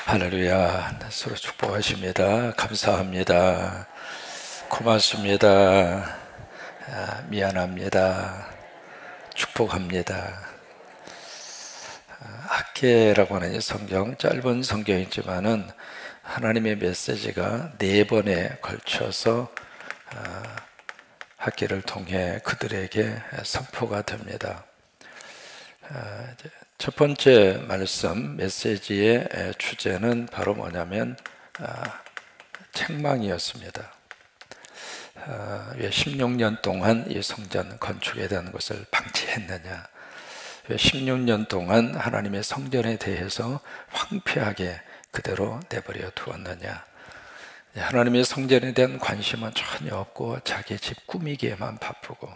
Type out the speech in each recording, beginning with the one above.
할렐루야. 서로 축복하십니다. 감사합니다. 고맙습니다. 미안합니다. 축복합니다. 학계라고 하는 이 성경, 짧은 성경이지만은 하나님의 메시지가 4번에 걸쳐서 학계를 통해 그들에게 선포가 됩니다. 첫 번째 말씀 메시지의 주제는 바로 뭐냐면 책망이었습니다. 왜 16년 동안 이 성전 건축에 대한 것을 방치했느냐, 왜 16년 동안 하나님의 성전에 대해서 황폐하게 그대로 내버려 두었느냐. 하나님의 성전에 대한 관심은 전혀 없고 자기 집 꾸미기에만 바쁘고,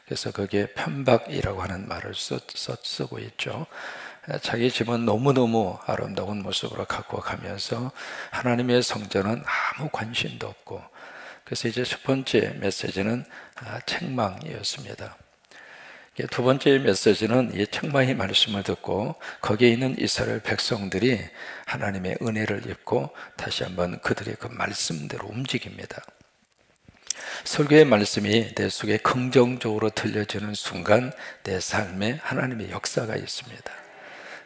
그래서 거기에 편박이라고 하는 말을 쓰고 있죠. 자기 집은 너무너무 아름다운 모습으로 갖고 가면서 하나님의 성전은 아무 관심도 없고, 그래서 이제 첫 번째 메시지는 책망이었습니다. 두 번째 메시지는 이 책망의 말씀을 듣고 거기에 있는 이스라엘 백성들이 하나님의 은혜를 입고 다시 한번 그들의 그 말씀대로 움직입니다. 설교의 말씀이 내 속에 긍정적으로 들려지는 순간 내 삶에 하나님의 역사가 있습니다.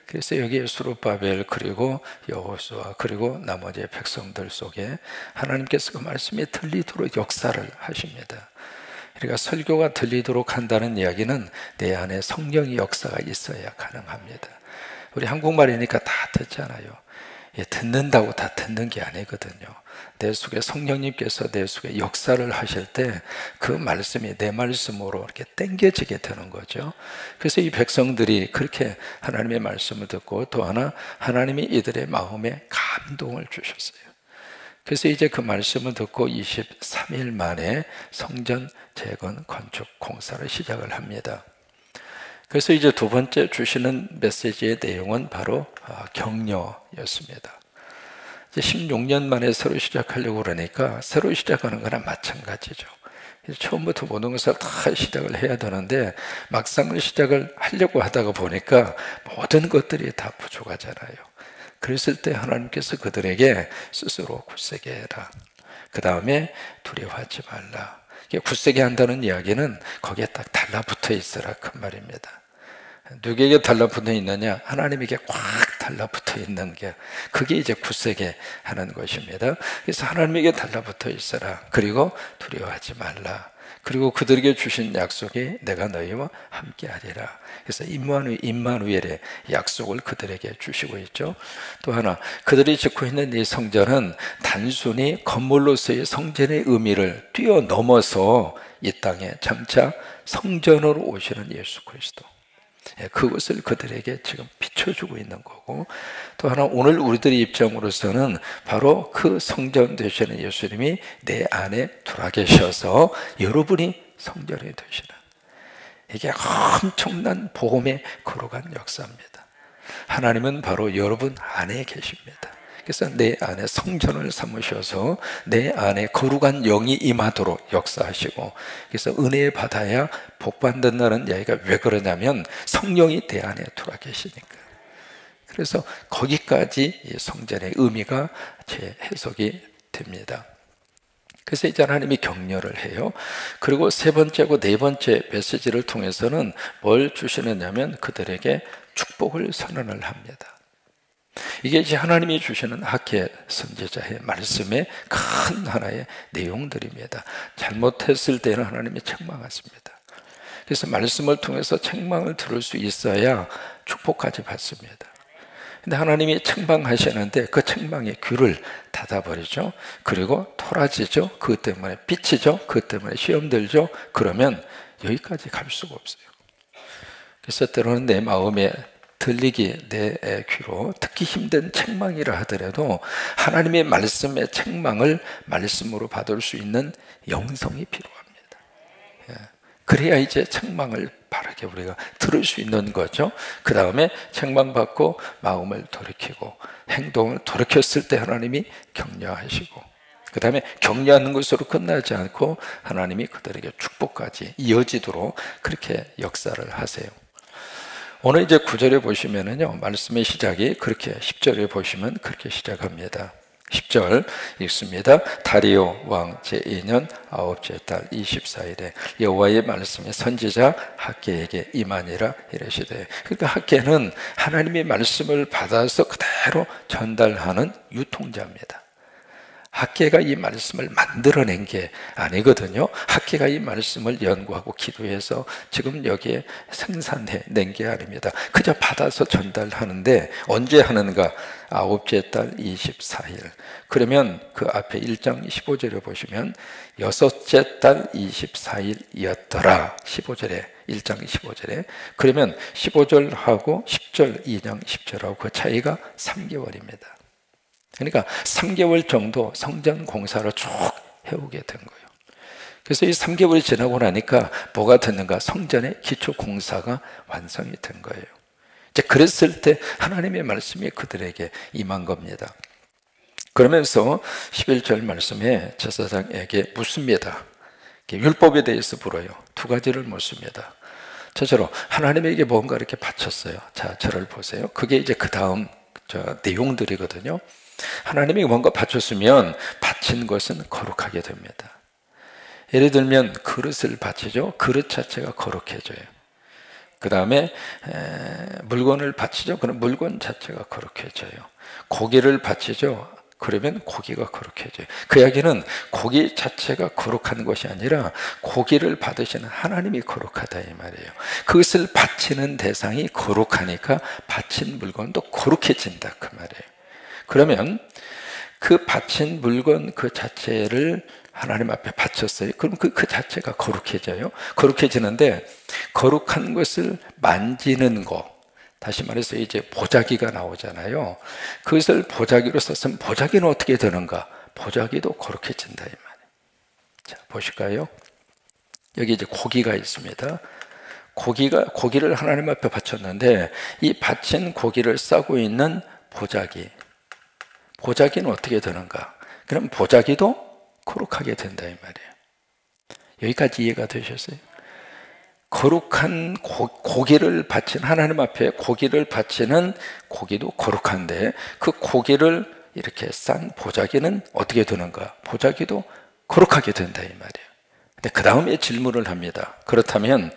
그래서 여기에 스룹바벨 그리고 여호수아 그리고 나머지 백성들 속에 하나님께서 그 말씀이 들리도록 역사를 하십니다. 그러니까 설교가 들리도록 한다는 이야기는 내 안에 성령의 역사가 있어야 가능합니다. 우리 한국말이니까 다 듣잖아요. 듣는다고 다 듣는 게 아니거든요. 내 속에 성령님께서 내 속에 역사를 하실 때 그 말씀이 내 말씀으로 이렇게 땡겨지게 되는 거죠. 그래서 이 백성들이 그렇게 하나님의 말씀을 듣고 또 하나 하나님이 이들의 마음에 감동을 주셨어요. 그래서 이제 그 말씀을 듣고 23일 만에 성전 재건 건축 공사를 시작을 합니다. 그래서 이제 두 번째 주시는 메시지의 내용은 바로 격려였습니다. 이제 16년 만에 새로 시작하려고 그러니까 새로 시작하는 거랑 마찬가지죠. 처음부터 모든 것을 다 시작을 해야 되는데 막상 시작을 하려고 하다가 보니까 모든 것들이 다 부족하잖아요. 그랬을 때 하나님께서 그들에게 스스로 굳세게 해라. 그 다음에 두려워하지 말라. 굳세게 한다는 이야기는 거기에 딱 달라붙어 있으라 그 말입니다. 누구에게 달라붙어 있느냐? 하나님에게 꽉 달라붙어 있는 게, 그게 이제 굳세게 하는 것입니다. 그래서 하나님에게 달라붙어 있어라. 그리고 두려워하지 말라. 그리고 그들에게 주신 약속이 내가 너희와 함께 하리라. 그래서 임마누엘의 약속을 그들에게 주시고 있죠. 또 하나, 그들이 짓고 있는 이 성전은 단순히 건물로서의 성전의 의미를 뛰어넘어서 이 땅에 장차 성전으로 오시는 예수 그리스도, 그것을 그들에게 지금 비춰주고 있는 거고, 또 하나 오늘 우리들의 입장으로서는 바로 그 성전 되시는 예수님이 내 안에 들어와 계셔서 여러분이 성전이 되시는, 이게 엄청난 복음의 거룩한 역사입니다. 하나님은 바로 여러분 안에 계십니다. 그래서 내 안에 성전을 삼으셔서 내 안에 거룩한 영이 임하도록 역사하시고, 그래서 은혜 받아야 복 받는다는 이야기가 왜 그러냐면 성령이 내 안에 들어와 계시니까. 그래서 거기까지 이 성전의 의미가 재해석이 됩니다. 그래서 이제 하나님이 격려를 해요. 그리고 세 번째고 네 번째 메시지를 통해서는 뭘 주시느냐면 그들에게 축복을 선언을 합니다. 이게 이제 하나님이 주시는 학계 선지자의 말씀의 큰 하나의 내용들입니다. 잘못했을 때는 하나님이 책망하십니다. 그래서 말씀을 통해서 책망을 들을 수 있어야 축복까지 받습니다. 근데 하나님이 책망하시는데 그 책망의 귀를 닫아버리죠. 그리고 토라지죠. 그것 때문에 삐치죠. 그것 때문에 시험 들죠. 그러면 여기까지 갈 수가 없어요. 그래서 때로는 내 마음에 들리기, 내 귀로 듣기 힘든 책망이라 하더라도 하나님의 말씀의 책망을 말씀으로 받을 수 있는 영성이 필요합니다. 그래야 이제 책망을 바르게 우리가 들을 수 있는 거죠. 그 다음에 책망받고 마음을 돌이키고 행동을 돌이켰을 때 하나님이 격려하시고, 그 다음에 격려하는 것으로 끝나지 않고 하나님이 그들에게 축복까지 이어지도록 그렇게 역사를 하세요. 오늘 이제 9절에 보시면은요, 말씀의 시작이 그렇게 10절에 보시면 그렇게 시작합니다. 10절 읽습니다. 다리오 왕 제2년 9째 달 24일에 여호와의 말씀이 선지자 학개에게 임하니라 이르시되. 그러니까 학개는 하나님의 말씀을 받아서 그대로 전달하는 유통자입니다. 학개가 이 말씀을 만들어낸 게 아니거든요. 학개가 이 말씀을 연구하고 기도해서 지금 여기에 생산해낸 게 아닙니다. 그저 받아서 전달하는데 언제 하는가? 9째 달 24일. 그러면 그 앞에 1장 15절에 보시면 6째 달 24일이었더라. 15절에 1장 15절에. 그러면 15절하고 10절 2장 10절하고 그 차이가 3개월입니다. 그러니까 3개월 정도 성전 공사를 쭉 해오게 된 거예요. 그래서 이 3개월이 지나고 나니까 뭐가 됐는가? 성전의 기초 공사가 완성이 된 거예요. 이제 그랬을 때 하나님의 말씀이 그들에게 임한 겁니다. 그러면서 11절 말씀에 제사장에게 묻습니다. 율법에 대해서 물어요. 두 가지를 묻습니다. 첫째로 하나님에게 뭔가 이렇게 바쳤어요. 자, 저를 보세요. 그게 이제 그 다음 내용들이거든요. 하나님이 뭔가 바쳤으면 바친 것은 거룩하게 됩니다. 예를 들면 그릇을 바치죠. 그릇 자체가 거룩해져요. 그 다음에 물건을 바치죠. 그럼 물건 자체가 거룩해져요. 고기를 바치죠. 그러면 고기가 거룩해져요. 그 이야기는 고기 자체가 거룩한 것이 아니라 고기를 받으시는 하나님이 거룩하다 이 말이에요. 그것을 바치는 대상이 거룩하니까 바친 물건도 거룩해진다 그 말이에요. 그러면 그 바친 물건 그 자체를 하나님 앞에 바쳤어요. 그럼 그 자체가 거룩해져요. 거룩해지는데 거룩한 것을 만지는 거, 다시 말해서 이제 보자기가 나오잖아요. 그것을 보자기로 썼으면 보자기는 어떻게 되는가? 보자기도 거룩해진다 이 말이에요. 자, 보실까요? 여기 이제 고기가 있습니다. 고기를 하나님 앞에 바쳤는데 이 바친 고기를 싸고 있는 보자기는 어떻게 되는가? 그럼 보자기도 거룩하게 된다 이 말이에요. 여기까지 이해가 되셨어요? 거룩한 고기를 바친 하나님 앞에 고기를 바치는 고기도 거룩한데 그 고기를 이렇게 싼 보자기는 어떻게 되는가? 보자기도 거룩하게 된다 이 말이에요. 근데 그 다음에 질문을 합니다. 그렇다면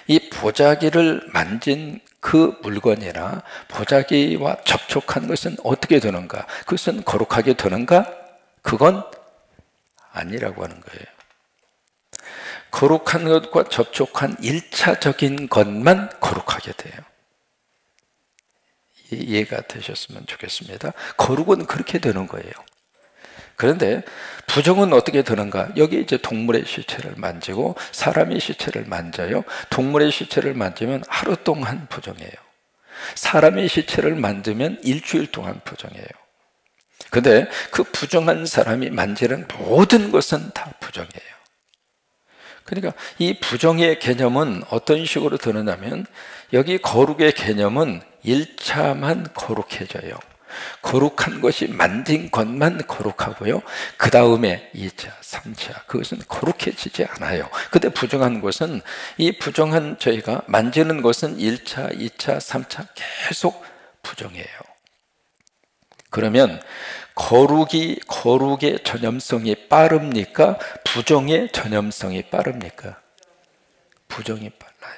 이 보자기를 만진 그 물건이나 보자기와 접촉한 것은 어떻게 되는가? 그것은 거룩하게 되는가? 그건 아니라고 하는 거예요. 거룩한 것과 접촉한 1차적인 것만 거룩하게 돼요. 이해가 되셨으면 좋겠습니다. 거룩은 그렇게 되는 거예요. 그런데 부정은 어떻게 되는가? 여기 이제 동물의 시체를 만지고 사람의 시체를 만져요. 동물의 시체를 만지면 하루 동안 부정해요. 사람의 시체를 만지면 일주일 동안 부정해요. 근데 그 부정한 사람이 만지는 모든 것은 다 부정해요. 그러니까 이 부정의 개념은 어떤 식으로 드러나면 여기 거룩의 개념은 1차만 거룩해져요. 거룩한 것이 만진 것만 거룩하고요. 그 다음에 2차, 3차 그것은 거룩해지지 않아요. 근데 부정한 것은 이 부정한 저희가 만지는 것은 1차, 2차, 3차 계속 부정해요. 그러면 거룩의 전염성이 빠릅니까? 부정의 전염성이 빠릅니까? 부정이 빨라요.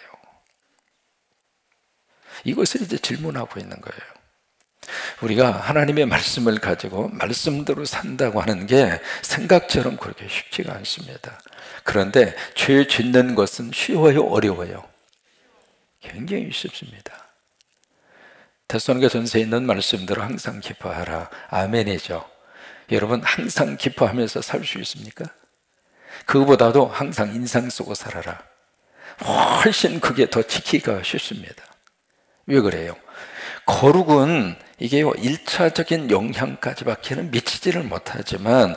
이것을 이제 질문하고 있는 거예요. 우리가 하나님의 말씀을 가지고 말씀대로 산다고 하는 게 생각처럼 그렇게 쉽지가 않습니다. 그런데 죄 짓는 것은 쉬워요, 어려워요? 굉장히 쉽습니다. 데살로니가전서에 있는 말씀대로 항상 기뻐하라. 아멘이죠. 여러분 항상 기뻐하면서 살 수 있습니까? 그거보다도 항상 인상 쓰고 살아라. 훨씬 그게 더 지키기가 쉽습니다. 왜 그래요? 거룩은 이게 1차적인 영향까지밖에는 미치지를 못하지만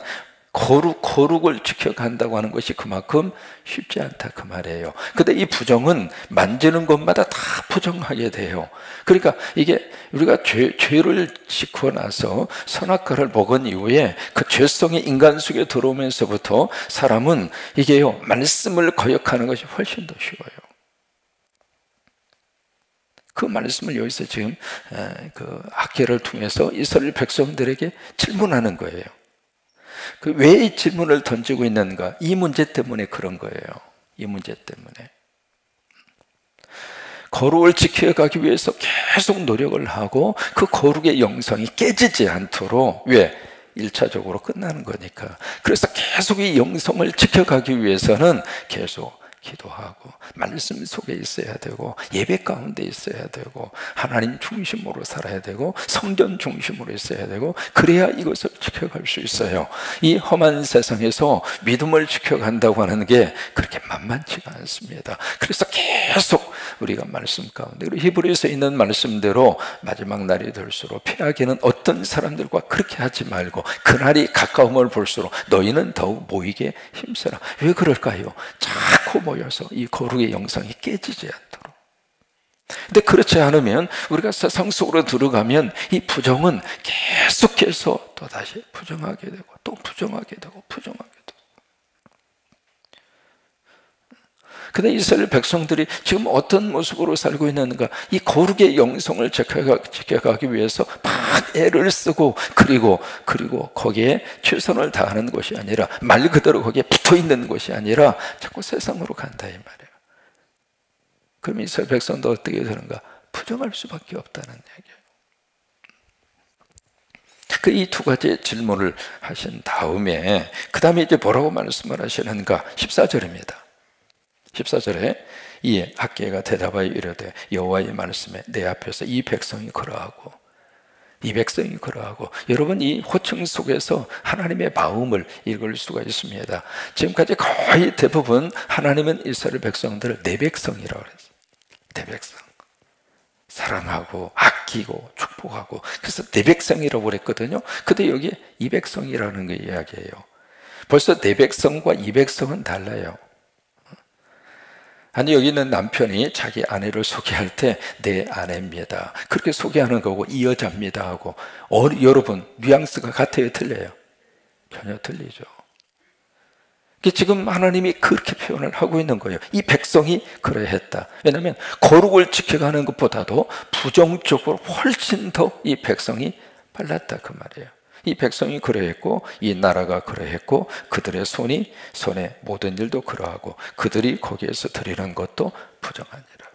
거룩을 지켜간다고 하는 것이 그만큼 쉽지 않다 그 말이에요. 근데 이 부정은 만지는 것마다 다 부정하게 돼요. 그러니까 이게 우리가 죄를 짓고 나서 선악과를 먹은 이후에 그 죄성이 인간 속에 들어오면서부터 사람은 이게요 말씀을 거역하는 것이 훨씬 더 쉬워요. 그 말씀을 여기서 지금 그 학계를 통해서 이스라엘 백성들에게 질문하는 거예요. 그 왜 이 질문을 던지고 있는가? 이 문제 때문에 그런 거예요. 이 문제 때문에. 거룩을 지켜가기 위해서 계속 노력을 하고 그 거룩의 영성이 깨지지 않도록, 왜? 1차적으로 끝나는 거니까. 그래서 계속 이 영성을 지켜가기 위해서는 계속 기도하고 말씀 속에 있어야 되고 예배 가운데 있어야 되고 하나님 중심으로 살아야 되고 성전 중심으로 있어야 되고, 그래야 이것을 지켜갈 수 있어요. 이 험한 세상에서 믿음을 지켜간다고 하는 게 그렇게 만만치가 않습니다. 그래서 계속 우리가 말씀 가운데, 그리고 히브리서에 있는 말씀대로 마지막 날이 될수록 패하기는 어떤 사람들과 그렇게 하지 말고 그날이 가까움을 볼수록 너희는 더욱 모이게 힘써라. 왜 그럴까요? 자꾸 모여서 이 거룩의 영성이 깨지지 않도록. 근데 그렇지 않으면, 우리가 세상 속으로 들어가면 이 부정은 계속해서 또다시 부정하게 되고 또 부정하게 되고 부정하게 되고. 근데 이스라엘 백성들이 지금 어떤 모습으로 살고 있는가? 이 거룩의 영성을 지켜가기 위해서 막 애를 쓰고, 그리고 거기에 최선을 다하는 것이 아니라, 말 그대로 거기에 붙어있는 것이 아니라 자꾸 세상으로 간다 이 말이에요. 그럼 이스라엘 백성도 어떻게 되는가? 부정할 수밖에 없다는 얘기예요. 그 이 두 가지 질문을 하신 다음에 그 다음에 이제 뭐라고 말씀을 하시는가? 14절입니다. 14절에 이에 학개가 대답하여 이르되 여호와의 말씀에 내 앞에서 이 백성이 걸어하고 이 백성이 걸어하고. 여러분, 이 호칭 속에서 하나님의 마음을 읽을 수가 있습니다. 지금까지 거의 대부분 하나님은 이스라엘 백성들을 내 백성이라고 그랬어요. 내 백성, 사랑하고 아끼고 축복하고, 그래서 내 백성이라고 그랬거든요. 근데 여기 이 백성이라는 게 이야기예요. 벌써 내 백성과 이 백성은 달라요. 아니, 여기 있는 남편이 자기 아내를 소개할 때 내 아내입니다, 그렇게 소개하는 거고, 이 여자입니다 하고, 여러분 뉘앙스가 같아요, 틀려요? 전혀 틀리죠. 지금 하나님이 그렇게 표현을 하고 있는 거예요. 이 백성이 그러했다. 왜냐하면 거룩을 지켜가는 것보다도 부정적으로 훨씬 더 이 백성이 빨랐다 그 말이에요. 이 백성이 그러했고 이 나라가 그러했고 그들의 손에 모든 일도 그러하고 그들이 거기에서 드리는 것도 부정하니라고.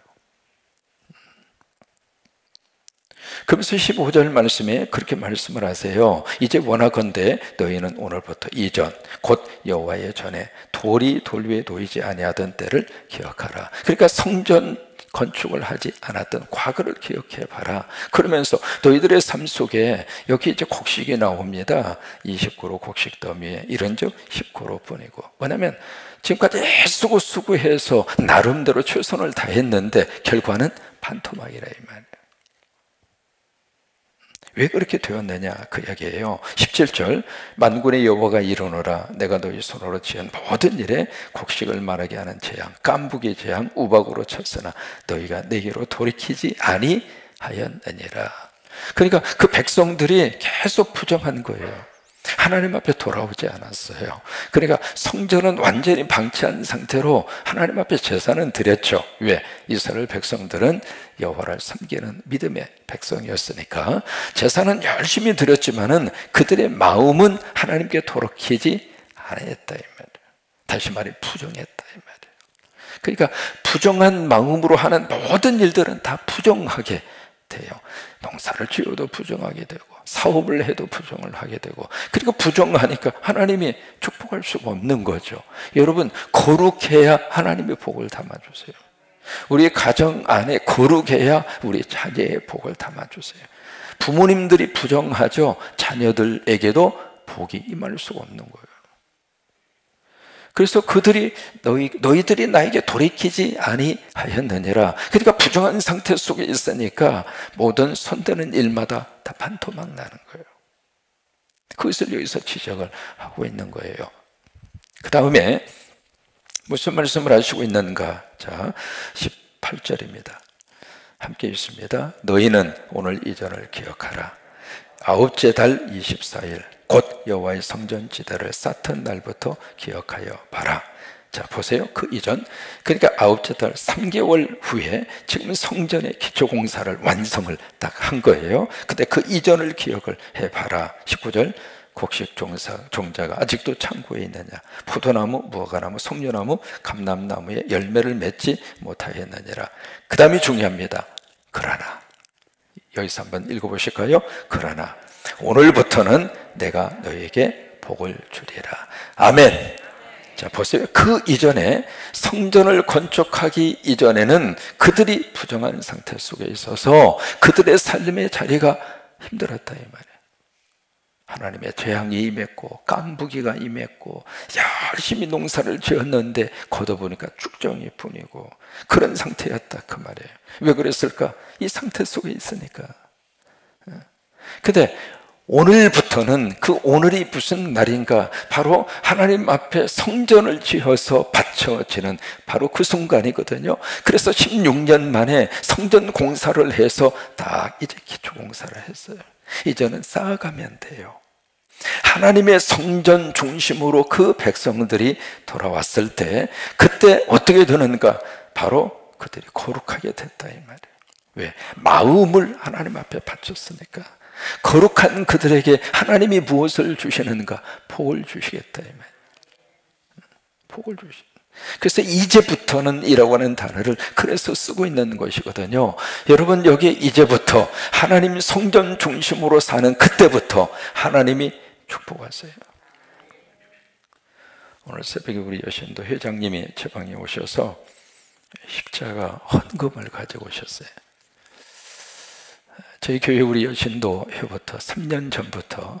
그래서 15절 말씀에 그렇게 말씀을 하세요. 이제 원하건대 너희는 오늘부터 이전 곧 여호와의 전에 돌이 돌 위에 놓이지 아니하던 때를 기억하라. 그러니까 성전 건축을 하지 않았던 과거를 기억해 봐라. 그러면서 너희들의 삶 속에 여기 이제 곡식이 나옵니다. 29로 곡식 더미에 이른즉 10고로 뿐이고. 왜냐하면 지금까지 애쓰고 수고해서 나름대로 최선을 다했는데 결과는 반토막이라 이 말이에요. 왜 그렇게 되었느냐 그 이야기예요. 17절 만군의 여호와가 이르노라 내가 너희 손으로 지은 모든 일에 곡식을 말하게 하는 재앙 깐부기 재앙 우박으로 쳤으나 너희가 내게로 돌이키지 아니하였느니라. 그러니까 그 백성들이 계속 부정한 거예요. 하나님 앞에 돌아오지 않았어요. 그러니까 성전은 완전히 방치한 상태로 하나님 앞에 제사는 드렸죠. 왜? 이스라엘 백성들은 여호와를 섬기는 믿음의 백성이었으니까 제사는 열심히 드렸지만은 그들의 마음은 하나님께 돌이키지 않았다 이 말이에요. 다시 말해 부정했다 이 말이에요. 그러니까 부정한 마음으로 하는 모든 일들은 다 부정하게 돼요. 농사를 지어도 부정하게 되고 사업을 해도 부정을 하게 되고, 그리고 부정하니까 하나님이 축복할 수가 없는 거죠. 여러분, 거룩해야 하나님의 복을 담아주세요. 우리 가정 안에 거룩해야 우리 자녀의 복을 담아주세요. 부모님들이 부정하죠. 자녀들에게도 복이 임할 수가 없는 거예요. 그래서 그들이 너희들이 나에게 돌이키지 아니하였느니라. 그러니까 부정한 상태 속에 있으니까 모든 손대는 일마다 다 반토막 나는 거예요. 그것을 여기서 지적을 하고 있는 거예요. 그 다음에 무슨 말씀을 하시고 있는가? 자, 18절입니다. 함께 읽습니다. 너희는 오늘 이전을 기억하라. 아홉째 달 24일 곧 여호와의 성전 지대를 쌓던 날부터 기억하여 봐라. 자, 보세요. 그 이전, 그러니까 아홉째 달 3개월 후에 지금 성전의 기초공사를 완성을 딱 한 거예요. 근데 그 이전을 기억을 해봐라. 19절, 곡식 종자가 아직도 창고에 있느냐? 포도나무, 무화과나무, 송려나무, 감람나무에 열매를 맺지 못하였느니라. 그 다음이 중요합니다. 그러나, 여기서 한번 읽어보실까요? 그러나 오늘부터는 내가 너에게 복을 주리라. 아멘. 자, 보세요. 그 이전에 성전을 건축하기 이전에는 그들이 부정한 상태 속에 있어서 그들의 삶의 자리가 힘들었다 이 말이에요. 하나님의 재앙이 임했고 깐부기가 임했고 열심히 농사를 지었는데 걷어보니까 쭉정이 뿐이고 그런 상태였다 그 말이에요. 왜 그랬을까? 이 상태 속에 있으니까. 근데 오늘부터는, 그 오늘이 무슨 날인가? 바로 하나님 앞에 성전을 지어서 바쳐지는 바로 그 순간이거든요. 그래서 16년 만에 성전 공사를 해서 딱 이제 기초 공사를 했어요. 이제는 쌓아가면 돼요. 하나님의 성전 중심으로 그 백성들이 돌아왔을 때 그때 어떻게 되는가? 바로 그들이 거룩하게 됐다 이 말이에요. 왜? 마음을 하나님 앞에 바쳤으니까. 거룩한 그들에게 하나님이 무엇을 주시는가? 복을 주시겠다 이 말이에요. 복을 주시. 그래서 이제부터는 이라고 하는 단어를 그래서 쓰고 있는 것이거든요. 여러분, 여기 이제부터 하나님 성전 중심으로 사는 그때부터 하나님이 축복하세요. 오늘 새벽에 우리 여신도 회장님이 제 방에 오셔서 십자가 헌금을 가지고 오셨어요. 저희 교회 우리 여신도 회부터 3년 전부터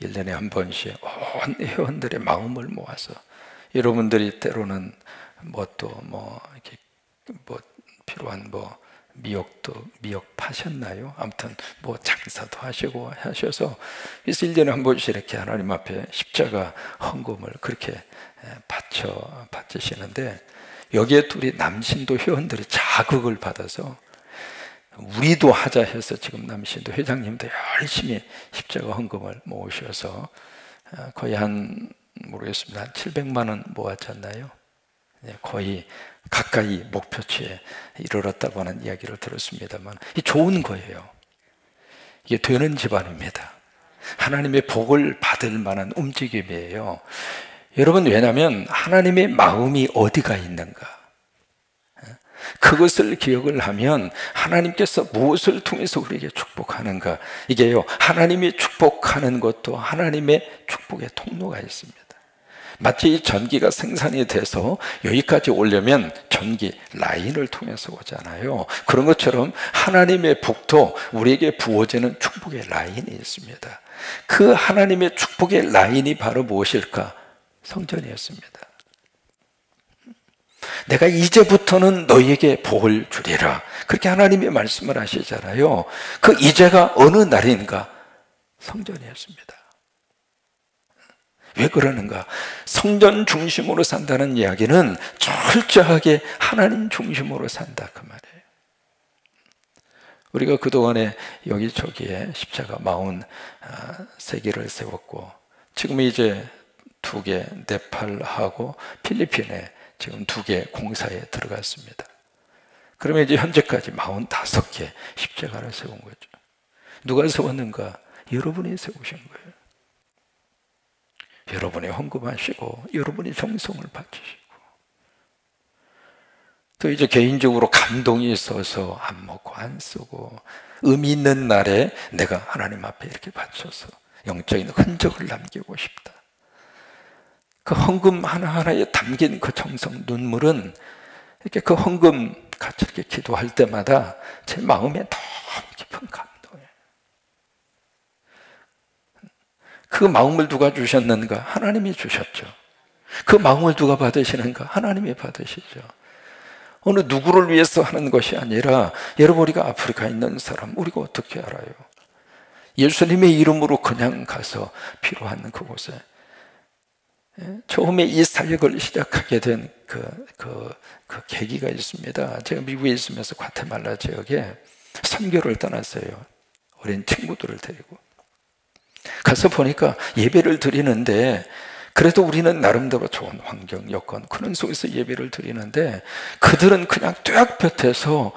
1년에 한 번씩 온 회원들의 마음을 모아서, 여러분들이 때로는 이렇게 필요한 미역 파셨나요? 아무튼 장사도 하시고 하셔서, 그래서 1년에 한 번씩 이렇게 하나님 앞에 십자가 헌금을 그렇게 바치시는데, 여기에 둘이 남신도 회원들이 자극을 받아서 우리도 하자 해서 지금 남신도 회장님도 열심히 십자가 헌금을 모으셔서 거의 모르겠습니다. 한 700만 원 모았잖아요. 거의 가까이 목표치에 이르렀다고 하는 이야기를 들었습니다만, 이 좋은 거예요. 이게 되는 집안입니다. 하나님의 복을 받을 만한 움직임이에요. 여러분, 왜냐하면 하나님의 마음이 어디가 있는가? 그것을 기억을 하면 하나님께서 무엇을 통해서 우리에게 축복하는가? 이게요, 하나님이 축복하는 것도 하나님의 축복의 통로가 있습니다. 마치 이 전기가 생산이 돼서 여기까지 오려면 전기 라인을 통해서 오잖아요. 그런 것처럼 하나님의 복도 우리에게 부어지는 축복의 라인이 있습니다. 그 하나님의 축복의 라인이 바로 무엇일까? 성전이었습니다. 내가 이제부터는 너희에게 복을 주리라, 그렇게 하나님이 말씀을 하시잖아요. 그 이제가 어느 날인가? 성전이었습니다. 왜 그러는가? 성전 중심으로 산다는 이야기는 철저하게 하나님 중심으로 산다 그 말이에요. 우리가 그동안에 여기저기에 십자가 43개를 세웠고, 지금 이제 2개, 네팔하고 필리핀에 지금 2개 공사에 들어갔습니다. 그러면 이제 현재까지 45개 십자가를 세운 거죠. 누가 세웠는가? 여러분이 세우신 거예요. 여러분이 헌금하시고 여러분이 정성을 바치시고, 또 이제 개인적으로 감동이 있어서 안 먹고 안 쓰고 의미 있는 날에 내가 하나님 앞에 이렇게 바쳐서 영적인 흔적을 남기고 싶다. 그 헌금 하나하나에 담긴 그 정성, 눈물은 이렇게 그 헌금 같이 이렇게 기도할 때마다 제 마음에 너무 깊은 감동이에요. 그 마음을 누가 주셨는가? 하나님이 주셨죠. 그 마음을 누가 받으시는가? 하나님이 받으시죠. 어느 누구를 위해서 하는 것이 아니라, 여러분, 우리가 아프리카에 있는 사람 우리가 어떻게 알아요? 예수님의 이름으로 그냥 가서 필요한 그곳에, 처음에 이 사역을 시작하게 된 그 계기가 있습니다. 제가 미국에 있으면서 과테말라 지역에 선교를 떠났어요. 어린 친구들을 데리고 가서 보니까 예배를 드리는데 그래도 우리는 나름대로 좋은 환경, 여건, 그런 속에서 예배를 드리는데 그들은 그냥 뙤약볕에서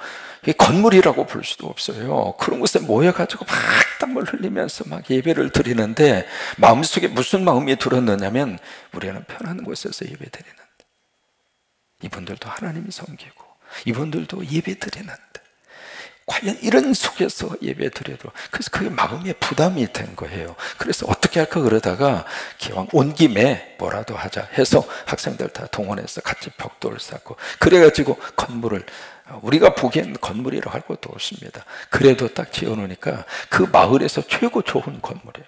건물이라고 볼 수도 없어요. 그런 곳에 모여가지고 막 땀을 흘리면서 막 예배를 드리는데 마음속에 무슨 마음이 들었느냐면 우리는 편한 곳에서 예배 드리는데 이분들도 하나님이 섬기고 이분들도 예배 드리는데 과연 이런 속에서 예배 드려도 그래서 그게 마음에 부담이 된 거예요. 그래서 어떻게 할까 그러다가 기왕 온 김에 뭐라도 하자 해서 학생들 다 동원해서 같이 벽돌을 쌓고 그래가지고 건물을 우리가 보기엔 건물이라고 할 것도 없습니다. 그래도 딱 지어놓으니까 그 마을에서 최고 좋은 건물이에요.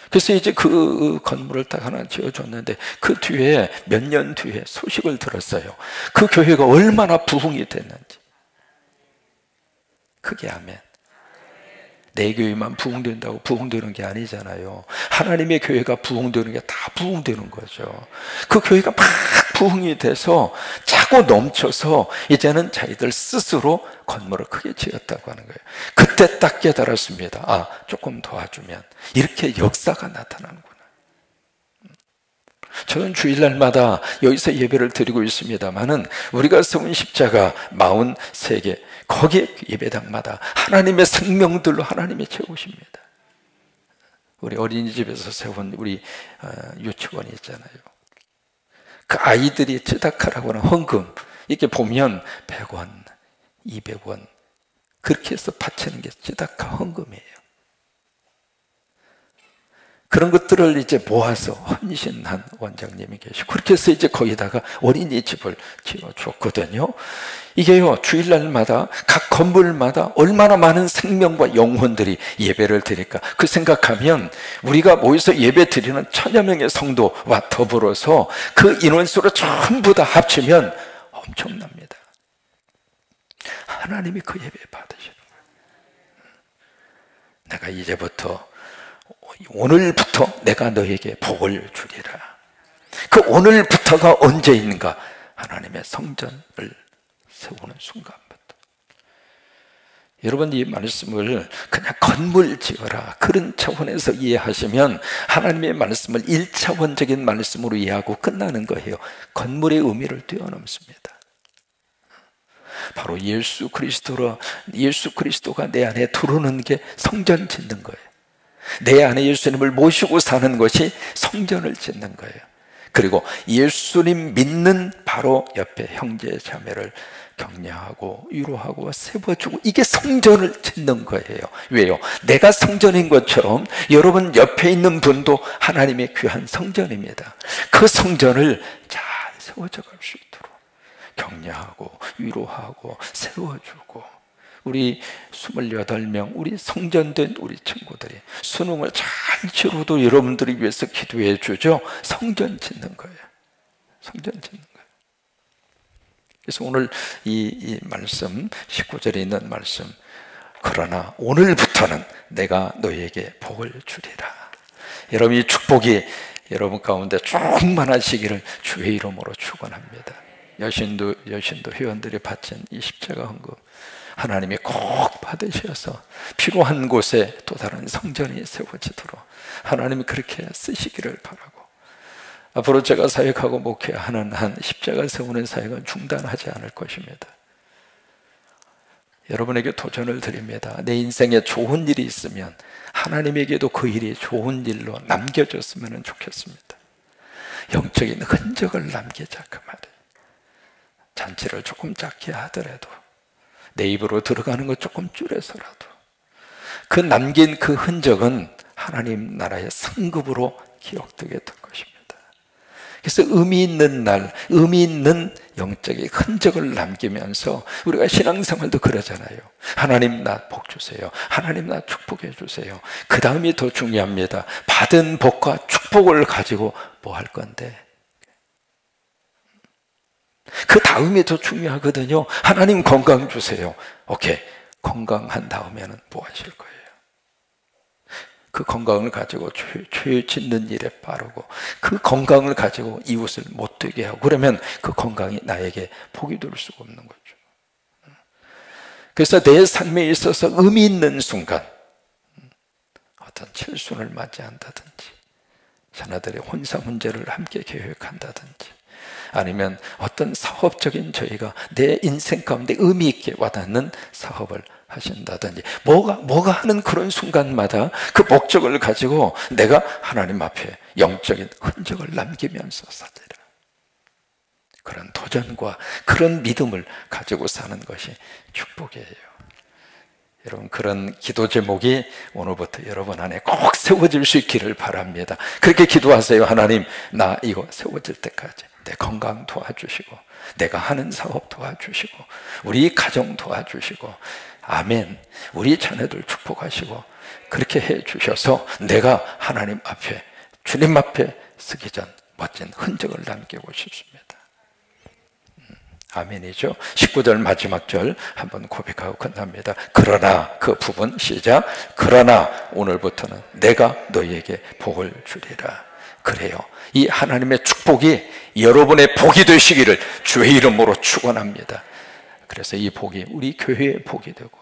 그래서 이제 그 건물을 딱 하나 지어줬는데 그 뒤에 몇 년 뒤에 소식을 들었어요. 그 교회가 얼마나 부흥이 됐는지. 크게 아멘. 내 교회만 부흥된다고 부흥되는 게 아니잖아요. 하나님의 교회가 부흥되는 게 다 부흥되는 거죠. 그 교회가 막 부흥이 돼서 차고 넘쳐서 이제는 자기들 스스로 건물을 크게 지었다고 하는 거예요. 그때 딱 깨달았습니다. 아, 조금 도와주면 이렇게 역사가 나타나는구나. 저는 주일날마다 여기서 예배를 드리고 있습니다만은 우리가 세운 십자가 43개 거기에 예배당마다 하나님의 생명들로 하나님이 채우십니다. 우리 어린이집에서 세운 우리 유치원이 있잖아요. 그 아이들이 쯔다카라고 하는 헌금 이렇게 보면 100원, 200원 그렇게 해서 바치는 게 쯔다카 헌금이에요. 그런 것들을 이제 모아서 헌신한 원장님이 계시고 그렇게 해서 이제 거기다가 어린이집을 지어줬거든요. 이게요 주일날마다 각 건물마다 얼마나 많은 생명과 영혼들이 예배를 드릴까 그 생각하면 우리가 모여서 예배 드리는 1000여 명의 성도와 더불어서 그 인원수를 전부 다 합치면 엄청납니다. 하나님이 그 예배 받으시는 거예요. 내가 이제부터 오늘부터 내가 너에게 복을 주리라. 그 오늘부터가 언제 있는가? 하나님의 성전을 세우는 순간부터. 여러분 이 말씀을 그냥 건물 지어라 그런 차원에서 이해하시면 하나님의 말씀을 1차원적인 말씀으로 이해하고 끝나는 거예요. 건물의 의미를 뛰어넘습니다. 바로 예수 그리스도가 내 안에 들어오는 게 성전 짓는 거예요. 내 안에 예수님을 모시고 사는 것이 성전을 짓는 거예요. 그리고 예수님 믿는 바로 옆에 형제 자매를 격려하고 위로하고 세워주고 이게 성전을 짓는 거예요. 왜요? 내가 성전인 것처럼 여러분 옆에 있는 분도 하나님의 귀한 성전입니다. 그 성전을 잘 세워져 갈 수 있도록 격려하고 위로하고 세워주고 우리 28명 우리 성전된 우리 친구들이 수능을 잘 치러도 여러분들이 위해서 기도해 주죠. 성전 짓는 거예요. 성전 짓는 거예요. 그래서 오늘 이 말씀 19절에 있는 말씀 그러나 오늘부터는 내가 너희에게 복을 주리라. 여러분 이 축복이 여러분 가운데 충만하시기를 주의 이름으로 축원합니다. 여신도 회원들이 바친 이 십자가 헌금 하나님이 꼭 받으셔서 필요한 곳에 또 다른 성전이 세워지도록 하나님이 그렇게 쓰시기를 바라고 앞으로 제가 사역하고 목회하는 한 십자가 세우는 사역은 중단하지 않을 것입니다. 여러분에게 도전을 드립니다. 내 인생에 좋은 일이 있으면 하나님에게도 그 일이 좋은 일로 남겨졌으면 좋겠습니다. 영적인 흔적을 남기자 그 말이에요. 잔치를 조금 작게 하더라도 내 입으로 들어가는 것 조금 줄여서라도 그 남긴 그 흔적은 하나님 나라의 상급으로 기억되게 될 것입니다. 그래서 의미 있는 날, 의미 있는 영적인 흔적을 남기면서 우리가 신앙생활도 그러잖아요. 하나님 나 복 주세요. 하나님 나 축복해 주세요. 그 다음이 더 중요합니다. 받은 복과 축복을 가지고 뭐 할 건데 그 다음이 더 중요하거든요. 하나님 건강 주세요. 오케이. 건강한 다음에는 뭐 하실 거예요? 그 건강을 가지고 죄 짓는 일에 빠르고 그 건강을 가지고 이웃을 못되게 하고 그러면 그 건강이 나에게 복이 될 수가 없는 거죠. 그래서 내 삶에 있어서 의미 있는 순간 어떤 칠순을 맞이한다든지 자녀들의 혼사 문제를 함께 계획한다든지, 아니면 어떤 사업적인 저희가 내 인생 가운데 의미 있게 와닿는 사업을 하신다든지, 뭐가 하는 그런 순간마다 그 목적을 가지고 내가 하나님 앞에 영적인 흔적을 남기면서 살리라. 그런 도전과 그런 믿음을 가지고 사는 것이 축복이에요. 여러분, 그런 기도 제목이 오늘부터 여러분 안에 꼭 세워질 수 있기를 바랍니다. 그렇게 기도하세요. 하나님, 나 이거 세워질 때까지 내 건강 도와주시고, 내가 하는 사업 도와주시고, 우리 가정 도와주시고, 아멘. 우리 자녀들 축복하시고, 그렇게 해 주셔서 내가 하나님 앞에, 주님 앞에 서기 전 멋진 흔적을 남기고 싶습니다. 아멘이죠. 19절 마지막 절 한번 고백하고 끝납니다. 그러나, 그 부분 시작. 그러나 오늘부터는 내가 너희에게 복을 주리라. 그래요. 이 하나님의 축복이 여러분의 복이 되시기를 주의 이름으로 축원합니다. 그래서 이 복이 우리 교회의 복이 되고,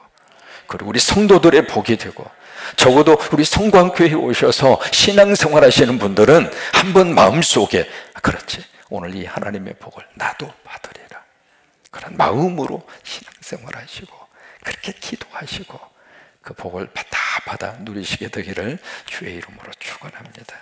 그리고 우리 성도들의 복이 되고, 적어도 우리 성광교회에 오셔서 신앙생활 하시는 분들은 한번 마음속에, 그렇지, 오늘 이 하나님의 복을 나도 받으리라, 그런 마음으로 신앙생활 하시고, 그렇게 기도하시고, 그 복을 받아 누리시게 되기를 주의 이름으로 축원합니다.